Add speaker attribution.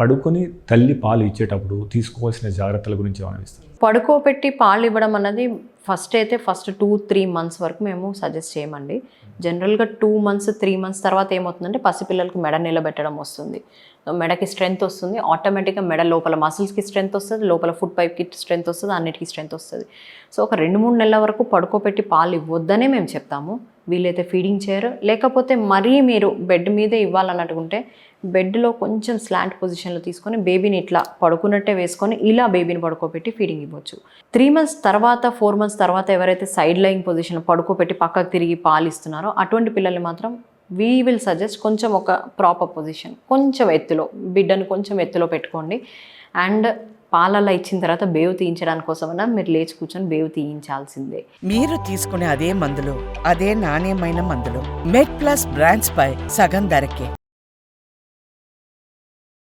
Speaker 1: పడుకొని తల్లి పాలు ఇచ్చేటప్పుడు తీసుకోవాల్సిన జాగ్రత్తల గురించి ఏమైనా ఇస్తారు?
Speaker 2: పడుకోబెట్టి పాలు ఇవ్వడం అన్నది ఫస్ట్ 2-3 మంత్స్ వరకు మేము సజెస్ట్ చేయమండి. జనరల్గా 2 మంత్స్ 3 మంత్స్ తర్వాత ఏమవుతుందంటే పసిపిల్లలకు మెడ నిలబెట్టడం వస్తుంది, మెడకి స్ట్రెంత్ వస్తుంది, ఆటోమేటిక్గా మెడ లోపల మసిల్స్కి స్ట్రెంత్ వస్తుంది, లోపల ఫుడ్ పైప్కి స్ట్రెంత్ వస్తుంది, అన్నిటికీ స్ట్రెంత్ వస్తుంది. సో ఒక 2-3 నెలల వరకు పడుకోబెట్టి పాలు ఇవ్వద్దనే మేము చెప్తాము. వీలైతే ఫీడింగ్ చేయరు, లేకపోతే మరీ మీరు బెడ్ మీదే ఇవ్వాలన్నట్టుకుంటే బెడ్లో కొంచెం స్లాంట్ పొజిషన్లో తీసుకొని బేబీని ఇట్లా పడుకున్నట్టే వేసుకొని ఇలా బేబీని పడుకోబెట్టి ఫీడింగ్ ఇవ్వచ్చు. 3 మంత్స్ తర్వాత 4 మంత్స్ తర్వాత ఎవరైతే సైడ్ లైంగ్ పొజిషన్లో పడుకోబెట్టి పక్కకు తిరిగి పాలు ఇస్తున్నారో అటువంటి పిల్లల్ని మాత్రం వీ విల్ సజెస్ట్ కొంచెం ఒక ప్రాపర్ పొజిషన్, కొంచెం ఎత్తులో, బిడ్డను కొంచెం ఎత్తులో పెట్టుకోండి. అండ్ పాలల్లో ఇచ్చిన తర్వాత బేవు తీయించడానికి కోసమైనా మీరు లేచి కూర్చొని బేవు తీయించాల్సిందే.
Speaker 3: మీరు తీసుకునే అదే మందులు, అదే నాణ్యమైన మందులు మెడ్ ప్లస్ బ్రాండ్స్ పై సగం ధరకే.